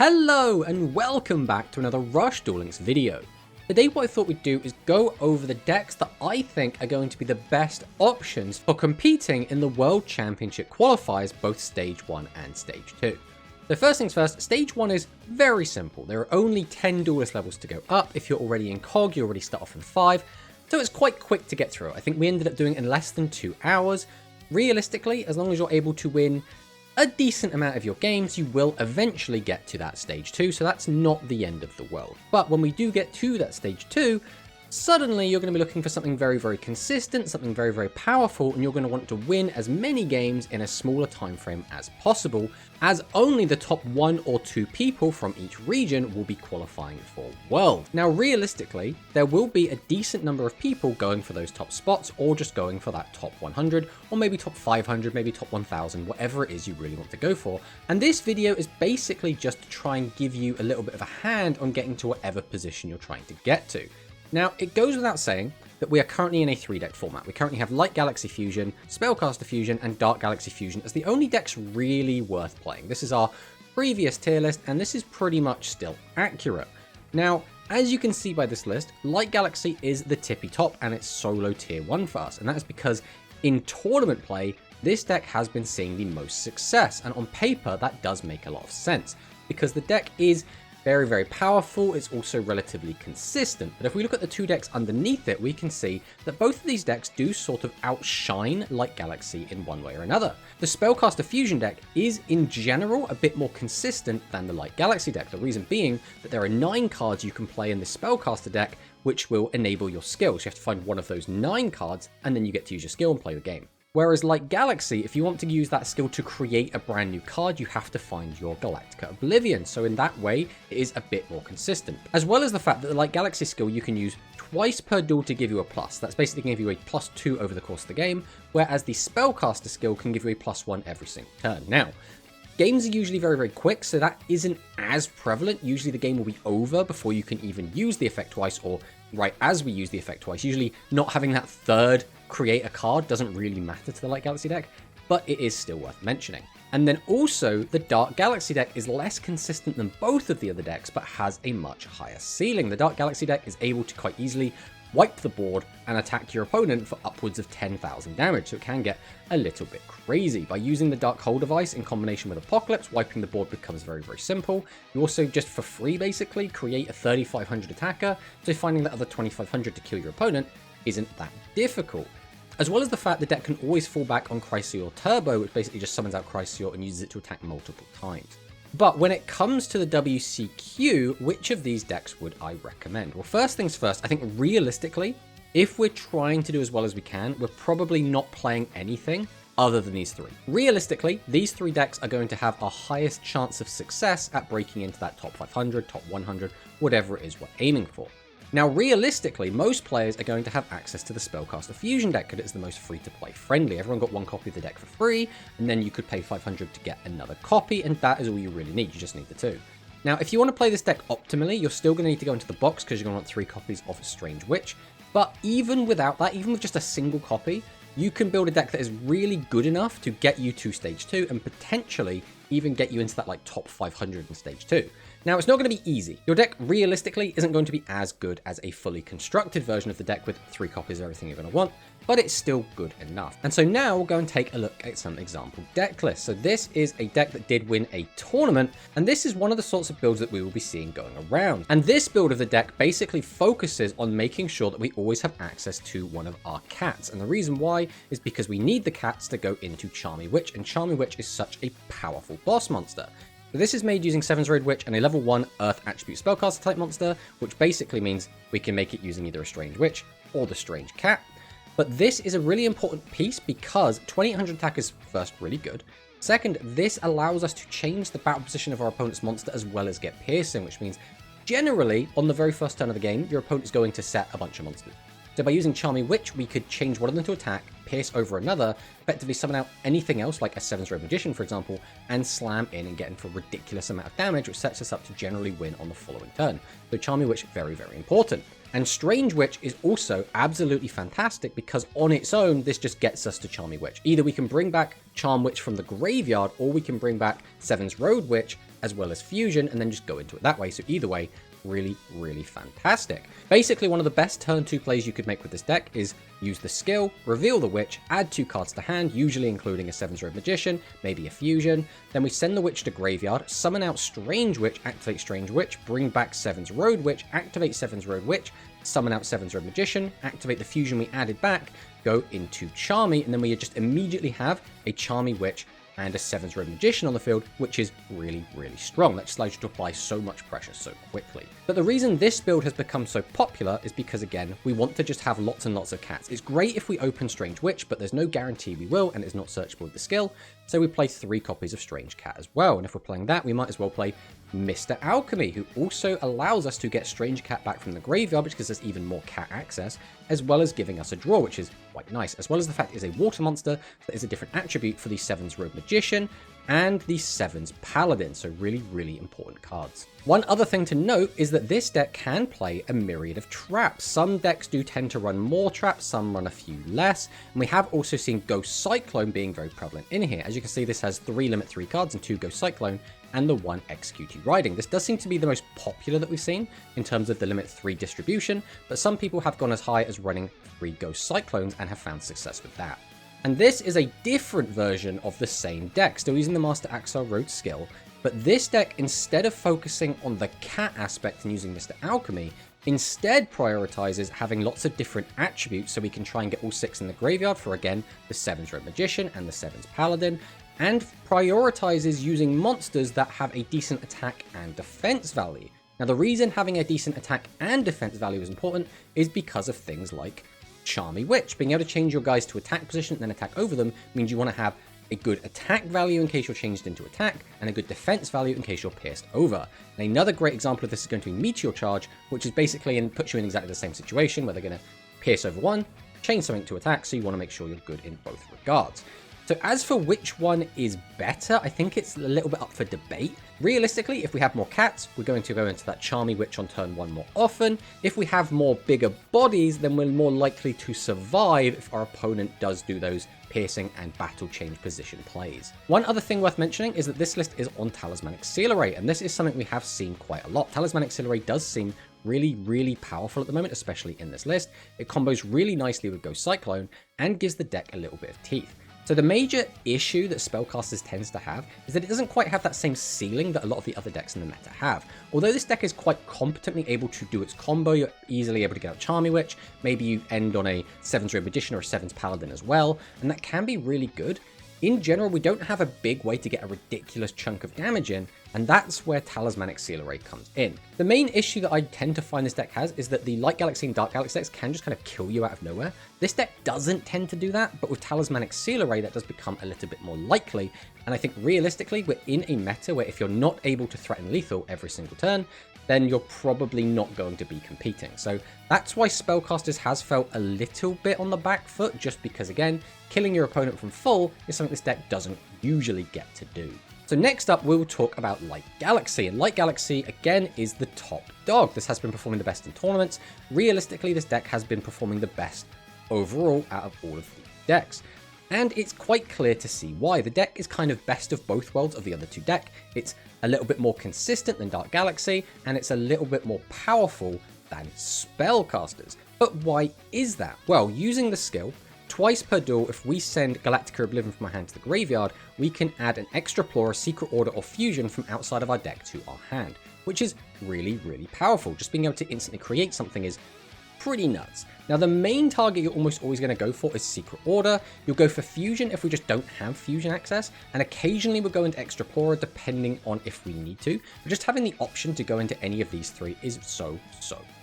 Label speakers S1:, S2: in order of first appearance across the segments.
S1: Hello and welcome back to another Rush Duel Links video. Today what I thought we'd do is go over the decks that I think are going to be the best options for competing in the World Championship Qualifiers, both Stage 1 and Stage 2. So first things first, Stage 1 is very simple. There are only 10 duelist levels to go up. If you're already in COG, you already start off in 5. So it's quite quick to get through. I think we ended up doing it in less than 2 hours. Realistically, as long as you're able to win a decent amount of your games, you will eventually get to that Stage 2, so that's not the end of the world. But when we do get to that Stage 2, suddenly you're going to be looking for something very, very consistent, something very, very powerful, and you're going to want to win as many games in a smaller time frame as possible, as only the top 1 or 2 people from each region will be qualifying for World. Now, realistically, there will be a decent number of people going for those top spots, or just going for that top 100, or maybe top 500, maybe top 1000, whatever it is you really want to go for. And this video is basically just to try and give you a little bit of a hand on getting to whatever position you're trying to get to. Now, it goes without saying that we are currently in a 3-deck format. We currently have Light Galaxy Fusion, Spellcaster Fusion, and Dark Galaxy Fusion as the only decks really worth playing. This is our previous tier list, and this is pretty much still accurate. Now, as you can see by this list, Light Galaxy is the tippy top, and it's solo tier 1 for us, and that is because in tournament play, this deck has been seeing the most success, and on paper, that does make a lot of sense, because the deck is very, very powerful. It's also relatively consistent. But if we look at the 2 decks underneath it, we can see that both of these decks do sort of outshine Light Galaxy in one way or another. The Spellcaster Fusion deck is, in general, a bit more consistent than the Light Galaxy deck. The reason being that there are 9 cards you can play in the Spellcaster deck, which will enable your skills. You have to find one of those 9 cards, and then you get to use your skill and play the game. Whereas Light Galaxy, if you want to use that skill to create a brand new card, you have to find your Galactica Oblivion. So in that way, it is a bit more consistent. As well as the fact that the Light Galaxy skill you can use twice per duel to give you a plus. That's basically going to give you a +2 over the course of the game, whereas the Spellcaster skill can give you a +1 every single turn. Now, games are usually very, very quick, so that isn't as prevalent. Usually the game will be over before you can even use the effect twice, or right as we use the effect twice. Usually not having that third create a card doesn't really matter to the Light Galaxy deck, but it is still worth mentioning. And then also, the Dark Galaxy deck is less consistent than both of the other decks, but has a much higher ceiling. The Dark Galaxy deck is able to quite easily wipe the board and attack your opponent for upwards of 10,000 damage, so it can get a little bit crazy. By using the Dark Hole device in combination with Apocalypse, wiping the board becomes very, very simple. You also, just for free basically, create a 3500 attacker, so finding that other 2500 to kill your opponent isn't that difficult. As well as the fact the deck can always fall back on Chrysaor Turbo, which basically just summons out Chrysaor and uses it to attack multiple times. But when it comes to the WCQ, which of these decks would I recommend? Well, first things first, I think realistically, if we're trying to do as well as we can, we're probably not playing anything other than these 3. Realistically, these 3 decks are going to have our highest chance of success at breaking into that top 500, top 100, whatever it is we're aiming for. Now, realistically, most players are going to have access to the Spellcaster Fusion deck because it's the most free-to-play friendly. Everyone got 1 copy of the deck for free, and then you could pay 500 to get another copy, and that is all you really need. You just need the 2. Now, if you want to play this deck optimally, you're still going to need to go into the box because you're going to want 3 copies of Strange Witch. But even without that, even with just a single copy, you can build a deck that is really good enough to get you to Stage 2 and potentially even get you into that like top 500 in Stage 2. Now, it's not going to be easy. Your deck realistically isn't going to be as good as a fully constructed version of the deck with 3 copies of everything you're going to want, but it's still good enough. And so now we'll go and take a look at some example deck lists. So this is a deck that did win a tournament, and this is one of the sorts of builds that we will be seeing going around. And this build of the deck basically focuses on making sure that we always have access to one of our cats. And the reason why is because we need the cats to go into Charmy Witch, and Charmy Witch is such a powerful boss monster. So this is made using 7's Road Witch and a level 1 Earth Attribute Spellcaster type monster, which basically means we can make it using either a Strange Witch or the Strange Cat. But this is a really important piece because 2800 attack is first really good. Second, this allows us to change the battle position of our opponent's monster as well as get piercing, which means generally on the very first turn of the game, your opponent is going to set a bunch of monsters. So by using Charmy Witch, we could change one of them to attack, pierce over another, effectively summon out anything else, like a 7's Road Magician, for example, and slam in and get in for a ridiculous amount of damage, which sets us up to generally win on the following turn. So Charmy Witch, very, very important. And Strange Witch is also absolutely fantastic because on its own, this just gets us to Charmy Witch. Either we can bring back Charm Witch from the graveyard, or we can bring back 7's Road Witch as well as fusion, and then just go into it that way. So either way, really, really fantastic. Basically, one of the best turn 2 plays you could make with this deck is use the skill, reveal the witch, add 2 cards to hand, usually including a 7's Road Magician, maybe a fusion. Then we send the witch to graveyard, summon out Strange Witch, activate Strange Witch, bring back 7's Road Witch, activate 7's Road Witch, summon out 7's Road Magician, activate the fusion we added back, go into Charmy, and then we just immediately have a Charmy Witch and a 7's Road Magician on the field, which is really, really strong. That just allows you to apply so much pressure so quickly. But the reason this build has become so popular is because, again, we want to just have lots and lots of cats. It's great if we open Strange Witch, but there's no guarantee we will, and it's not searchable with the skill, so we play 3 copies of Strange Cat as well. And if we're playing that, we might as well play Mr. Alchemy, who also allows us to get Strange Cat back from the graveyard, which gives us even more cat access, as well as giving us a draw, which is quite nice, as well as the fact it is a water monster that is a different attribute for the 7's Road Magician and the 7's Paladin, so really, really important cards. One other thing to note is that this deck can play a myriad of traps. Some decks do tend to run more traps, some run a few less, and we have also seen Ghost Cyclone being very prevalent in here. As you can see, this has 3 limit 3 cards and 2 Ghost Cyclone, and the 1 Execute Riding. This does seem to be the most popular that we've seen in terms of the limit 3 distribution, but some people have gone as high as running 3 Ghost Cyclones and have found success with that. And this is a different version of the same deck, still using the Master Axel Road skill, but this deck, instead of focusing on the cat aspect and using Mr. Alchemy, instead prioritizes having lots of different attributes so we can try and get all 6 in the graveyard for, again, the 7's Road Magician and the 7's Paladin, and prioritizes using monsters that have a decent attack and defense value. Now, the reason having a decent attack and defense value is important is because of things like Charmy Witch. Being able to change your guys to attack position and then attack over them means you want to have a good attack value in case you're changed into attack, and a good defense value in case you're pierced over. And another great example of this is going to be Meteor Charge, which is basically puts you in exactly the same situation where they're going to pierce over one, change something to attack, so you want to make sure you're good in both regards. So as for which one is better, I think it's a little bit up for debate. Realistically, if we have more cats, we're going to go into that Charmy Witch on turn 1 more often. If we have more bigger bodies, then we're more likely to survive if our opponent does do those piercing and battle change position plays. One other thing worth mentioning is that this list is on Talismanic Seal Array, and this is something we have seen quite a lot. Talismanic Seal Array does seem really, really powerful at the moment, especially in this list. It combos really nicely with Ghost Cyclone and gives the deck a little bit of teeth. So the major issue that Spellcasters tends to have is that it doesn't quite have that same ceiling that a lot of the other decks in the meta have. Although this deck is quite competently able to do its combo, you're easily able to get out Charmy Witch, maybe you end on a 7's Road Magician or a 7's Paladin as well, and that can be really good. In general, we don't have a big way to get a ridiculous chunk of damage in, and that's where Talismanic Seal Array comes in. The main issue that I tend to find this deck has is that the Light Galaxy and Dark Galaxy decks can just kind of kill you out of nowhere. This deck doesn't tend to do that, but with Talismanic Seal Array, that does become a little bit more likely, and I think realistically, we're in a meta where if you're not able to threaten lethal every single turn, then you're probably not going to be competing. So that's why Spellcasters has felt a little bit on the back foot, just because, again, killing your opponent from full is something this deck doesn't usually get to do. So next up, we'll talk about Light Galaxy, and Light Galaxy, again, is the top dog. This has been performing the best in tournaments. Realistically, this deck has been performing the best overall out of all of the decks. And it's quite clear to see why. The deck is kind of best of both worlds of the other two decks. It's a little bit more consistent than Dark Galaxy, and it's a little bit more powerful than Spellcasters. But why is that? Well, using the skill, twice per duel, if we send Galactica Oblivion from our hand to the graveyard, we can add an Extraplorer, Secret Order, or Fusion from outside of our deck to our hand, which is really, really powerful. Just being able to instantly create something is pretty nuts. Now, the main target you're almost always going to go for is Secret Order. You'll go for Fusion if we just don't have Fusion access, and occasionally we'll go into Extraplorer depending on if we need to. But just having the option to go into any of these three is so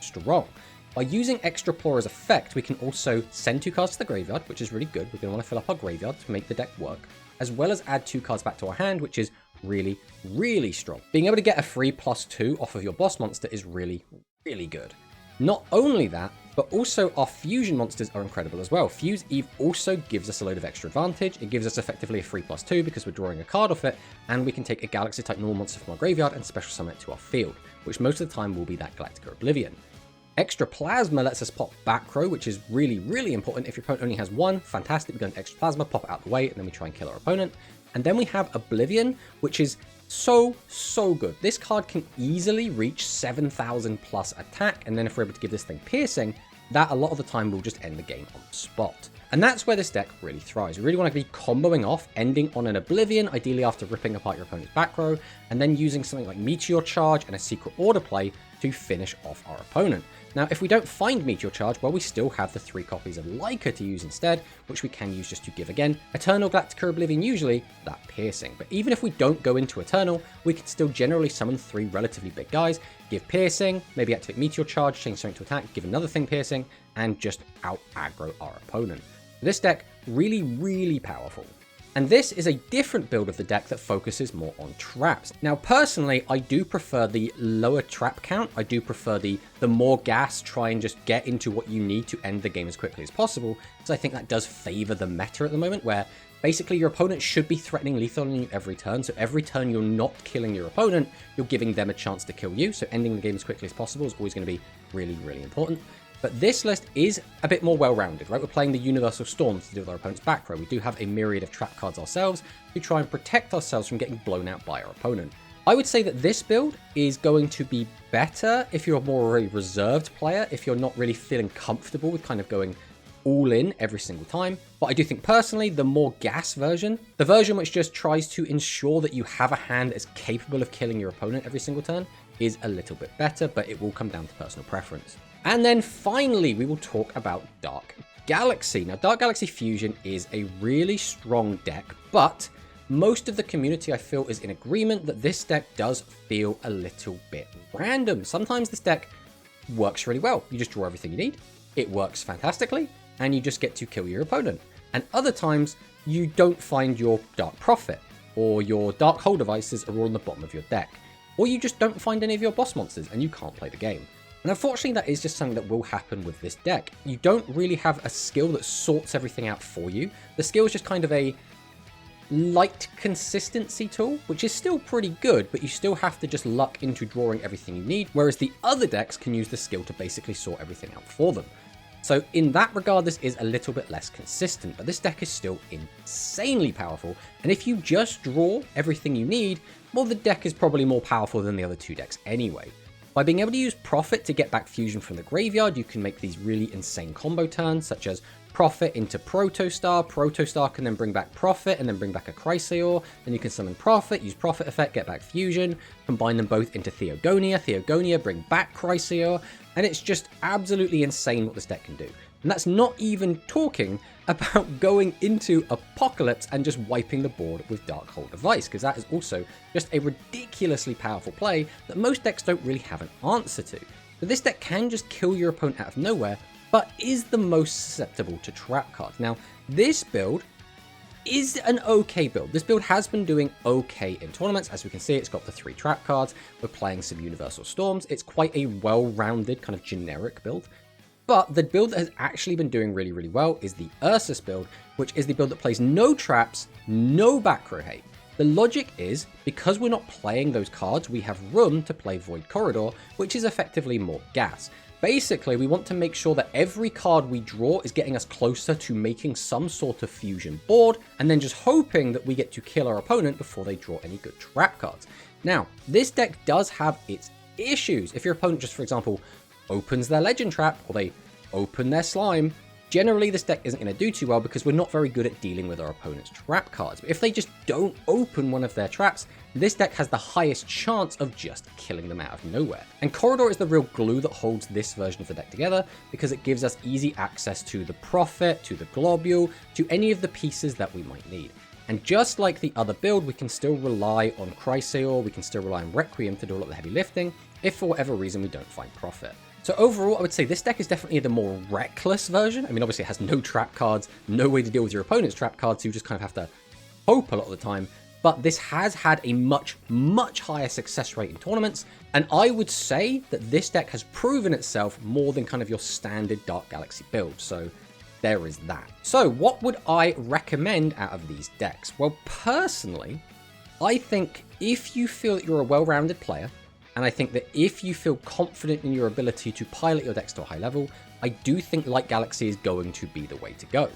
S1: strong. By using Extraplorer's effect, we can also send 2 cards to the graveyard, which is really good. We're going to want to fill up our graveyard to make the deck work, as well as add 2 cards back to our hand, which is really, really strong. Being able to get a free +2 off of your boss monster is really, really good. Not only that, but also our fusion monsters are incredible as well. Fuse Eve also gives us a load of extra advantage. It gives us effectively a free +2 because we're drawing a card off it, and we can take a Galaxy type normal monster from our graveyard and special summon it to our field, which most of the time will be that Galactica Oblivion. Extra Plasma lets us pop back row, which is really, really important. If your opponent only has 1, fantastic, we go into Extra Plasma, pop it out the way, and then we try and kill our opponent. And then we have Oblivion, which is so good. This card can easily reach 7,000 plus attack, and then if we're able to give this thing piercing, that a lot of the time will just end the game on the spot. And that's where this deck really thrives. We really want to be comboing off, ending on an Oblivion, ideally after ripping apart your opponent's back row, and then using something like Meteor Charge and a Secret Order play to finish off our opponent. Now, if we don't find Meteor Charge, well, we still have the 3 copies of Leica to use instead, which we can use just to give, again, Eternal, Galactic, or Oblivion usually, that piercing. But even if we don't go into Eternal, we can still generally summon 3 relatively big guys, give piercing, maybe activate Meteor Charge, change something to attack, give another thing piercing, and just out-aggro our opponent. This deck, really powerful. And this is a different build of the deck that focuses more on traps. Now, personally, I do prefer the lower trap count. I do prefer the more gas, try and just get into what you need to end the game as quickly as possible, because I think that does favor the meta at the moment, where basically your opponent should be threatening lethal on you every turn. So every turn you're not killing your opponent, you're giving them a chance to kill you. So ending the game as quickly as possible is always going to be really important. But this list is a bit more well-rounded, right? We're playing the Universal Storms to deal with our opponent's back row. We do have a myriad of trap cards ourselves to try and protect ourselves from getting blown out by our opponent. I would say that this build is going to be better if you're more a reserved player, if you're not really feeling comfortable with kind of going all in every single time. But I do think personally, the more gas version, the version which just tries to ensure that you have a hand that's capable of killing your opponent every single turn, is a little bit better, but it will come down to personal preference. And then finally, we will talk about Dark Galaxy. Now, Dark Galaxy Fusion is a really strong deck, but most of the community, I feel, is in agreement that this deck does feel a little bit random. Sometimes this deck works really well. You just draw everything you need, it works fantastically, and you just get to kill your opponent. And other times, you don't find your Dark Prophet, or your Dark Hole devices are all on the bottom of your deck, or you just don't find any of your boss monsters and you can't play the game. And unfortunately, that is just something that will happen with this deck. You don't really have a skill that sorts everything out for you. The skill is just kind of a light consistency tool, which is still pretty good, but you still have to just luck into drawing everything you need, whereas the other decks can use the skill to basically sort everything out for them. So in that regard, this is a little bit less consistent, but this deck is still insanely powerful. And if you just draw everything you need, well, the deck is probably more powerful than the other 2 decks anyway. By being able to use Prophet to get back Fusion from the graveyard, you can make these really insane combo turns, such as Prophet into Protostar. Protostar can then bring back Prophet and then bring back a Chrysaor. Then you can summon Prophet, use Prophet effect, get back Fusion, combine them both into Theogonia. Theogonia, bring back Chrysaor, and it's just absolutely insane what this deck can do. And that's not even talking about going into Apocalypse and just wiping the board with Dark Hole Device, because that is also just a ridiculously powerful play that most decks don't really have an answer to. So this deck can just kill your opponent out of nowhere, but is the most susceptible to trap cards. Now, this build is an okay build. This build has been doing okay in tournaments. As we can see, it's got the 3 trap cards. We're playing some Universal Storms. It's quite a well-rounded kind of generic build. But the build that has actually been doing really well is the Ursus build, which is the build that plays no traps, no back row hate. The logic is, because we're not playing those cards, we have room to play Void Corridor, which is effectively more gas. Basically, we want to make sure that every card we draw is getting us closer to making some sort of fusion board, and then just hoping that we get to kill our opponent before they draw any good trap cards. Now, this deck does have its issues. If your opponent just, for example, opens their Legend Trap, or they open their Slime, generally this deck isn't going to do too well because we're not very good at dealing with our opponent's trap cards. But if they just don't open one of their traps, this deck has the highest chance of just killing them out of nowhere. And Corridor is the real glue that holds this version of the deck together, because it gives us easy access to the Prophet, to the Globule, to any of the pieces that we might need. And just like the other build, we can still rely on Chrysaor, we can still rely on Requiem to do a lot of the heavy lifting, if for whatever reason we don't find Prophet. So overall, I would say this deck is definitely the more reckless version. I mean, obviously it has no trap cards, no way to deal with your opponent's trap cards, so you just kind of have to hope a lot of the time. But this has had a much higher success rate in tournaments, and I would say that this deck has proven itself more than kind of your standard Dark Galaxy build, so there is that. So what would I recommend out of these decks? Well, personally, I think if you feel that you're a well-rounded player, and I think that if you feel confident in your ability to pilot your decks to a high level, I do think Light Galaxy is going to be the way to go.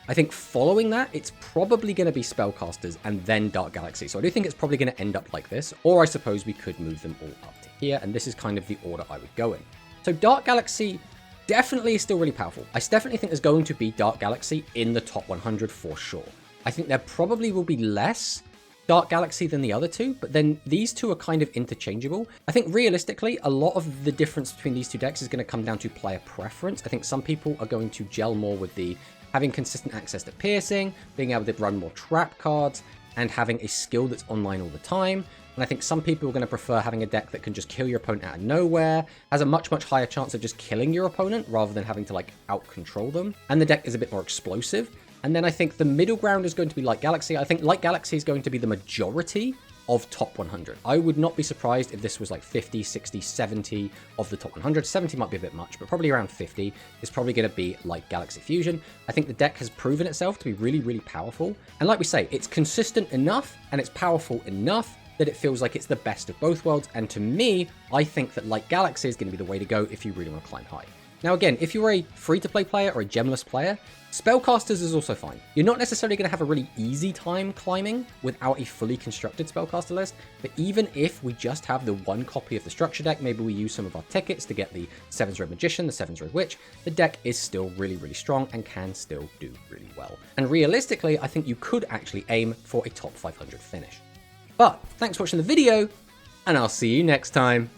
S1: I think following that, it's probably going to be Spellcasters and then Dark Galaxy. So I do think it's probably going to end up like this, or I suppose we could move them all up to here, and this is kind of the order I would go in. So Dark Galaxy definitely is still really powerful. I definitely think there's going to be Dark Galaxy in the top 100 for sure. I think there probably will be less Dark Galaxy than the other two, but then these two are kind of interchangeable. I think realistically, a lot of the difference between these two decks is going to come down to player preference. I think some people are going to gel more with the having consistent access to piercing, being able to run more trap cards, and having a skill that's online all the time. And I think some people are going to prefer having a deck that can just kill your opponent out of nowhere, has a much, much higher chance of just killing your opponent rather than having to like out-control them. And the deck is a bit more explosive. And then I think the middle ground is going to be Light Galaxy. I think Light Galaxy is going to be the majority of top 100. I would not be surprised if this was like 50, 60, 70 of the top 100. 70 might be a bit much, but probably around 50 is probably going to be Light Galaxy Fusion. I think the deck has proven itself to be really, really powerful. And like we say, it's consistent enough and it's powerful enough that it feels like it's the best of both worlds. And to me, I think that Light Galaxy is going to be the way to go if you really want to climb high. Now again, if you're a free-to-play player or a gemless player, Spellcasters is also fine. You're not necessarily going to have a really easy time climbing without a fully constructed Spellcaster list, but even if we just have the one copy of the structure deck, maybe we use some of our tickets to get the 7's Red Magician, the 7's Red Witch, the deck is still really, really strong and can still do really well. And realistically, I think you could actually aim for a top 500 finish. But thanks for watching the video, and I'll see you next time.